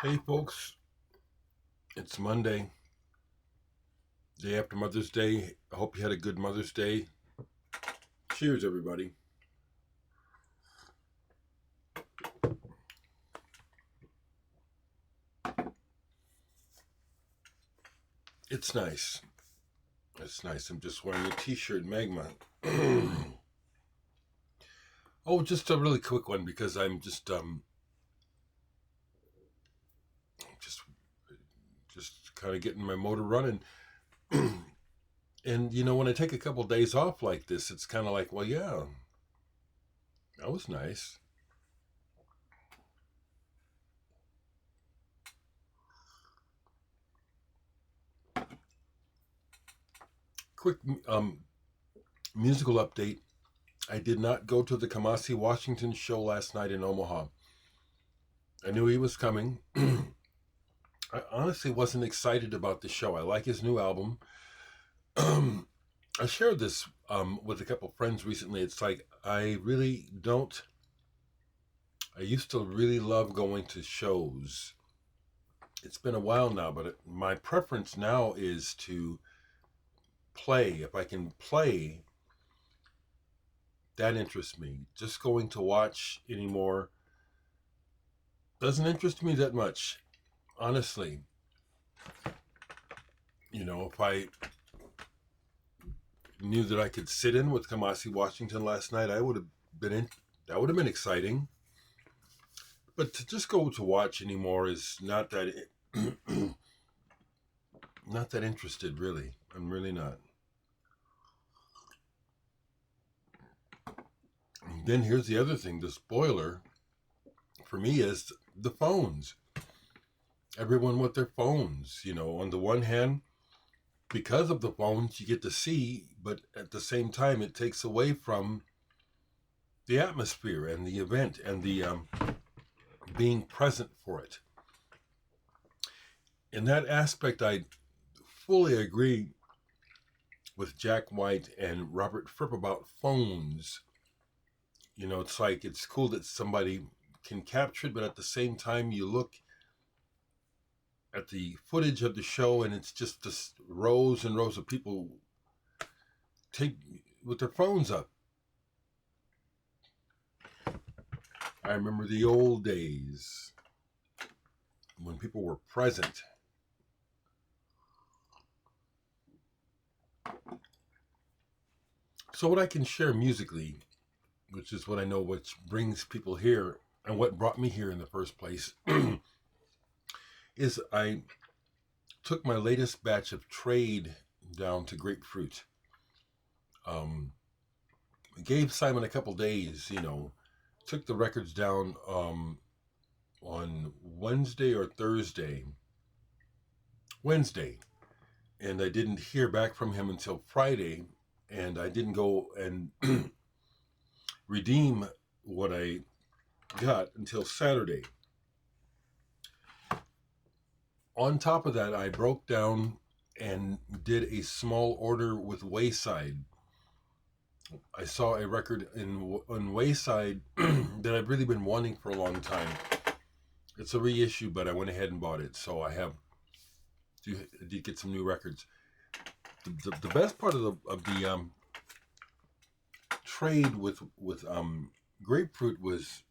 Hey folks, it's Monday, day after Mother's Day. I hope you had a good Mother's Day. Cheers, everybody. It's nice. It's nice. I'm just wearing a t-shirt, Magma. Oh, just a really quick one because I'm just kind of getting my motor running. And when I take a couple days off like this, it's kind of like, well, yeah, that was nice. Quick musical update. I did not go to the Kamasi Washington show last night in Omaha. I knew he was coming. I honestly wasn't excited about the show. I like his new album. I shared this with a couple friends recently. It's like I really don't. I used to really love going to shows. It's been a while now, but my preference now is to play. If I can play, that interests me. Just going to watch anymore doesn't interest me that much, honestly. If I knew that I could sit in with Kamasi Washington last night, I would have been in. That would have been exciting. But to just go to watch anymore is not that not that interested, really. I'm really not. And then here's the other thing. The spoiler for me is the phones. Everyone with their phones. On the one hand, because of the phones, you get to see, but at the same time, it takes away from the atmosphere and the event and the being present for it. In that aspect, I fully agree with Jack White and Robert Fripp about phones. It's like it's cool that somebody can capture it, but at the same time, you look at the footage of the show and it's just rows and rows of people take with their phones up. I remember the old days when people were present. So what I can share musically, which is what I know which brings people here and what brought me here in the first place, is I took my latest batch of trade down to Grapefruit. Gave Simon a couple days, took the records down on Wednesday or Thursday. Wednesday. And I didn't hear back from him until Friday. And I didn't go and redeem what I got until Saturday. On top of that, I broke down and did a small order with Wayside. I saw a record on Wayside that I've really been wanting for a long time. It's a reissue, but I went ahead and bought it. So I did get some new records. The best part of the trade with Grapefruit was,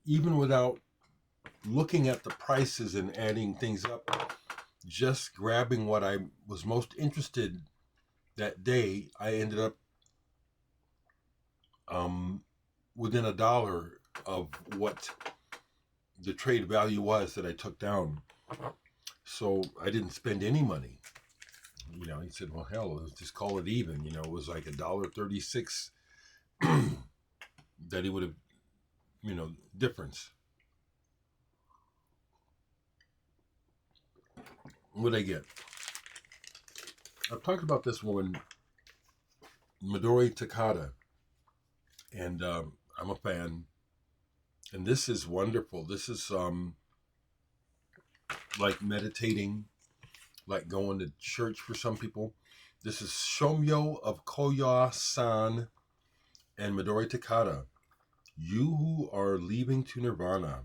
even without looking at the prices and adding things up, just grabbing what I was most interested that day, I ended up within $1 of what the trade value was that I took down. So I didn't spend any money. He said, well, hell, let's just call it even. It was like $1.36 that he would have, difference. What did I get? I've talked about this woman, Midori Takada, and I'm a fan. And this is wonderful. This is like meditating, like going to church for some people. This is Shomyo of Koya-san and Midori Takada. You who are leaving to Nirvana.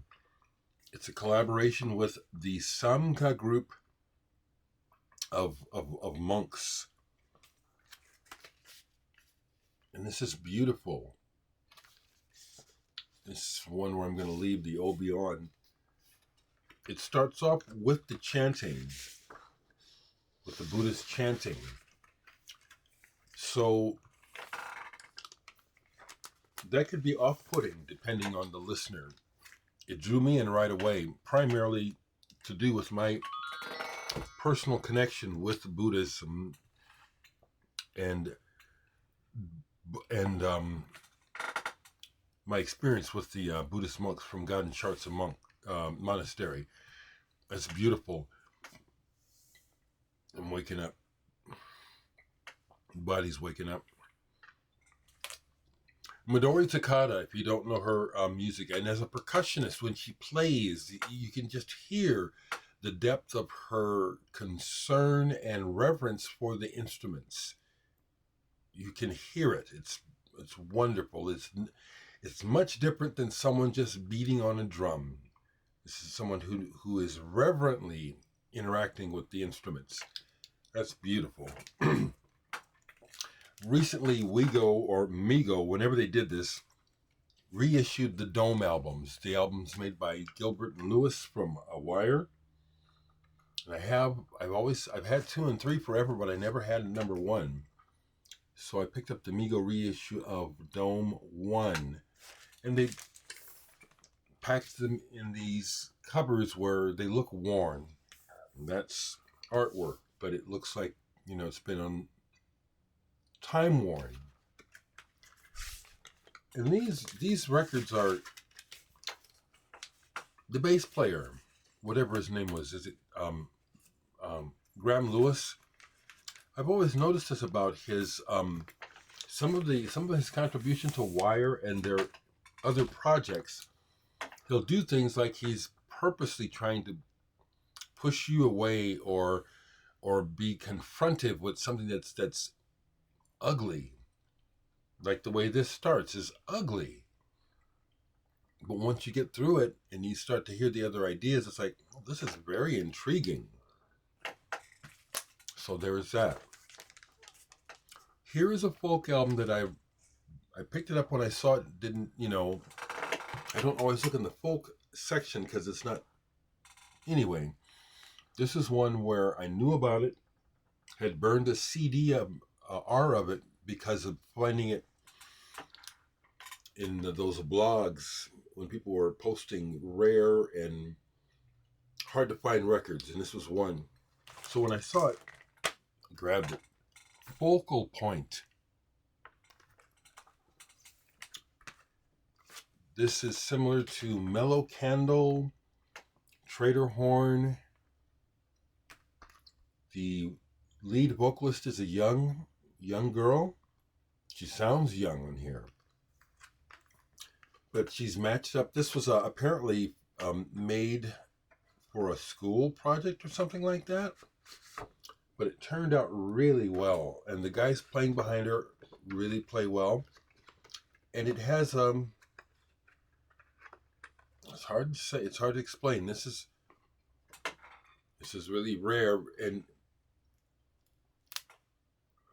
It's a collaboration with the Samkha group of monks. And this is beautiful. This is one where I'm going to leave the obi on. It starts off with the chanting, with the Buddhist chanting. So that could be off-putting depending on the listener. It drew me in right away, primarily to do with my personal connection with Buddhism and my experience with the Buddhist monks from God and Charts of Monk Monastery. It's beautiful. I'm waking up. Body's waking up. Midori Takada, if you don't know her music, and as a percussionist, when she plays, you can just hear the depth of her concern and reverence for the instruments. You can hear it. It's wonderful. It's much different than someone just beating on a drum. This is someone who is reverently interacting with the instruments. That's beautiful. Recently, Wego or Migo, whenever they did this, reissued the Dome albums, the albums made by Gilbert and Lewis from Wire. And I've had 2 and 3 forever, but I never had number 1. So I picked up the Migo reissue of Dome 1, and they packed them in these covers where they look worn. And that's artwork, but it looks like, it's been on time worn. And these records are the bass player, whatever his name was. Is it Graham Lewis? I've always noticed this about his some of his contribution to Wire and their other projects. He'll do things like he's purposely trying to push you away or be confrontive with something that's ugly. Like the way this starts is ugly. But once you get through it and you start to hear the other ideas, it's like, oh, this is very intriguing. So there is that. Here is a folk album that I picked it up when I saw it. Didn't, I don't always look in the folk section because it's not. Anyway, this is one where I knew about it, had burned a CD R of it because of finding it in those blogs when people were posting rare and hard to find records, and this was one. So when I saw it, I grabbed it. Folkal Point. This is similar to Mellow Candle, Trader Horn. The lead vocalist is a young girl. She sounds young on here, but she's matched up. This was apparently made for a school project or something like that, but it turned out really well, and the guys playing behind her really play well. And it has it's hard to say, it's hard to explain. This is really rare, and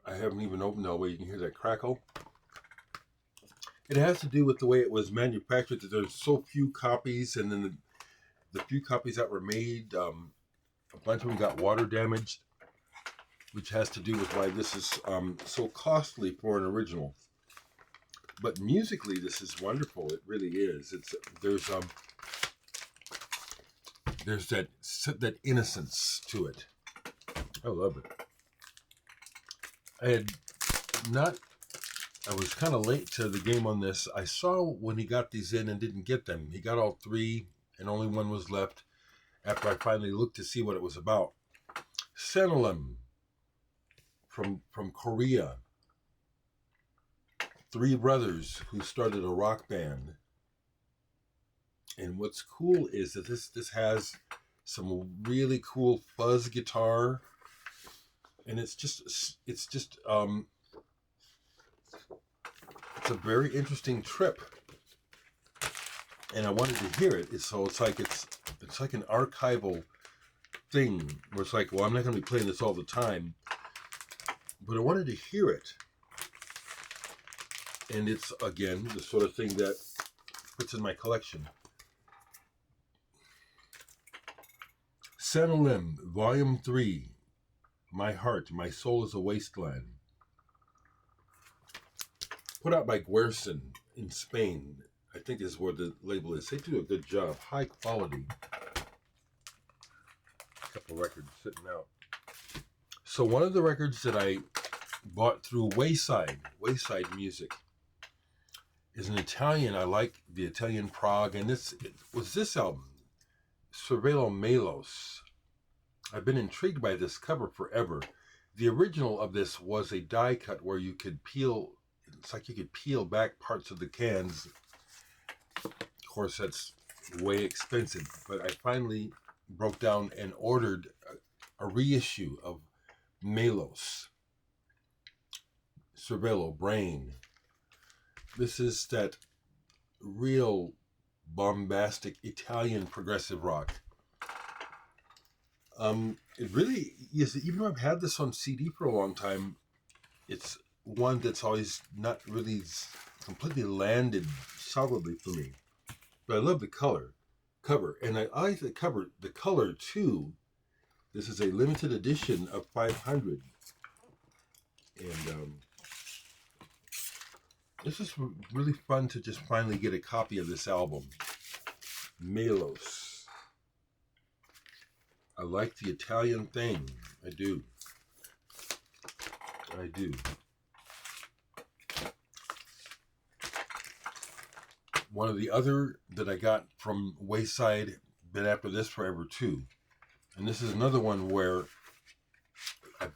I haven't even opened it all the way. You can hear that crackle. It has to do with the way it was manufactured, that there's so few copies, and then the few copies that were made, a bunch of them got water damaged, which has to do with why this is so costly for an original. But musically, this is wonderful. It really is. There's that innocence to it. I love it. I was kind of late to the game on this. I saw when he got these in and didn't get them. He got all 3 and only one was left after I finally looked to see what it was about. Sanullim from Korea. 3 brothers who started a rock band. And what's cool is that this has some really cool fuzz guitar, and it's a very interesting trip. and I wanted to hear it. So it's like an archival thing where it's like, well, I'm not going to be playing this all the time, but I wanted to hear it. And it's, again, the sort of thing that fits in my collection. Sanullim, Volume 3, My Heart, My Soul is a Wasteland. Put out by Guerson in Spain, I think is where the label is. They do a good job, high quality. A couple records sitting out. So one of the records that I bought through Wayside Music, is an Italian. I like the Italian prog, and it was this album, Cervello Melos. I've been intrigued by this cover forever. The original of this was a die cut where you could peel, it's like you could peel back parts of the cans. Of course, that's way expensive, but I finally broke down and ordered a reissue of Melos, Cervello, Brain. This is that real bombastic Italian progressive rock. It really is, even though I've had this on CD for a long time, it's one that's always not really completely landed solidly for me. But I love the cover, and I like the color too. This is a limited edition of 500, and this is really fun to just finally get a copy of this album, Melos. I like the Italian thing. I do. One of the other that I got from Wayside, been after this forever too. And this is another one where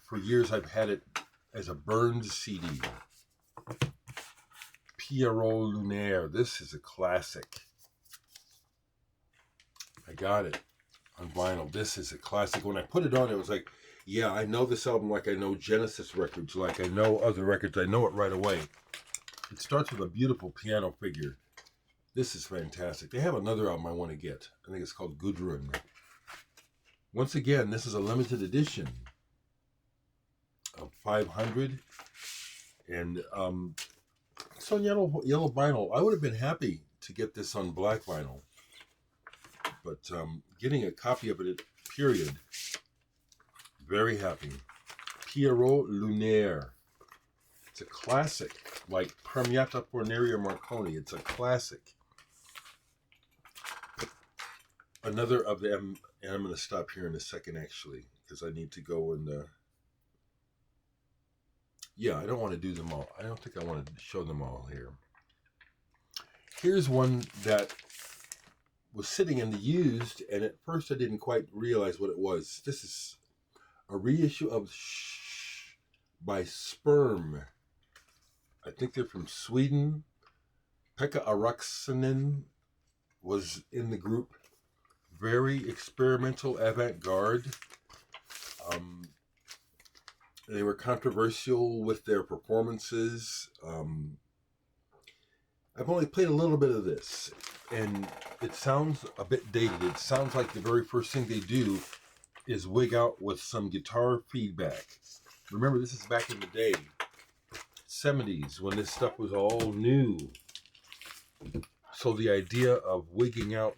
for years I've had it as a burned CD. Pierrot Lunaire. This is a classic. I got it on vinyl. This is a classic. When I put it on, it was like, yeah, I know this album like I know Genesis records, like I know other records. I know it right away. It starts with a beautiful piano figure. This is fantastic. They have another album I want to get. I think it's called Gudrun. Once again, this is a limited edition of 500. And it's on yellow vinyl. I would have been happy to get this on black vinyl. But getting a copy of it, period, very happy. Pierrot Lunaire. It's a classic, like Premiata Forneria Marconi. It's a classic. Another of them, and I'm going to stop here in a second, actually, because I need to go and... yeah, I don't want to do them all. I don't think I want to show them all here. Here's one that was sitting in the used, and at first I didn't quite realize what it was. This is a reissue of Shh by Sperm. I think they're from Sweden. Pekka Araksinen was in the group. Very experimental, avant-garde. They were controversial with their performances. I've only played a little bit of this, and it sounds a bit dated. It sounds like the very first thing they do is wig out with some guitar feedback. Remember, this is back in the day, 70s, when this stuff was all new. So the idea of wigging out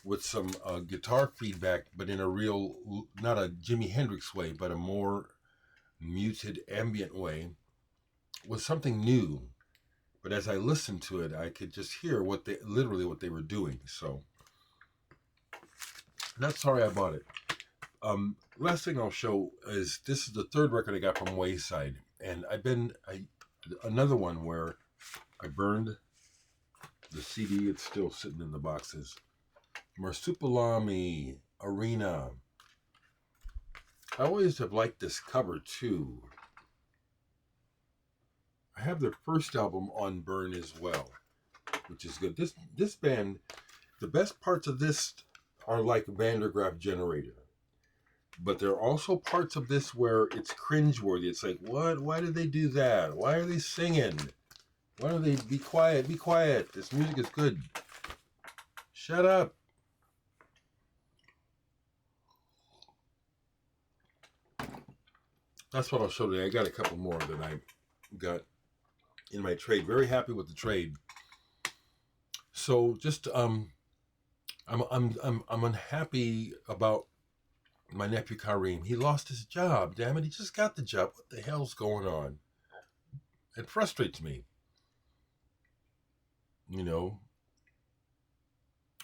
with some guitar feedback, but in a real, not a Jimi Hendrix way, but a more muted, ambient way, was something new. But as I listened to it, I could just hear what they were doing. So, not sorry I bought it. Last thing I'll show is, this is the third record I got from Wayside, and another one where I burned the CD. It's still sitting in the boxes. Marsupilami, Arena. I always have liked this cover too. I have their first album on burn as well, which is good. This band, the best parts of this are like Vandergraaf Generator. But there are also parts of this where it's cringeworthy. It's like, what? Why did they do that? Why are they singing? Why don't they be quiet? Be quiet. This music is good. Shut up. That's what I'll show today. I got a couple more that I got in my trade. Very happy with the trade. So just I'm unhappy about my nephew Kareem. He lost his job. Damn it! He just got the job. What the hell's going on? It frustrates me. You know,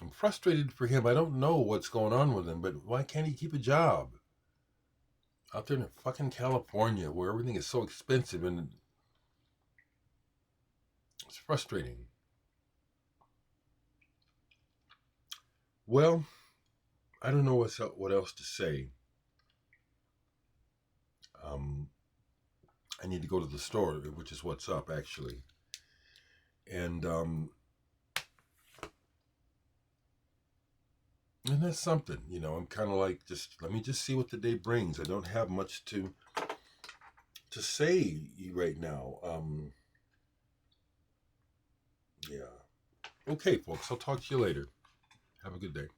I'm frustrated for him. I don't know what's going on with him, but why can't he keep a job? Out there in fucking California where everything is so expensive and it's frustrating. Well, I don't know what else to say. I need to go to the store, which is what's up actually. And that's something, you know. I'm kind of like, just let me just see what the day brings. I don't have much to say right now. Yeah. Okay, folks. I'll talk to you later. Have a good day.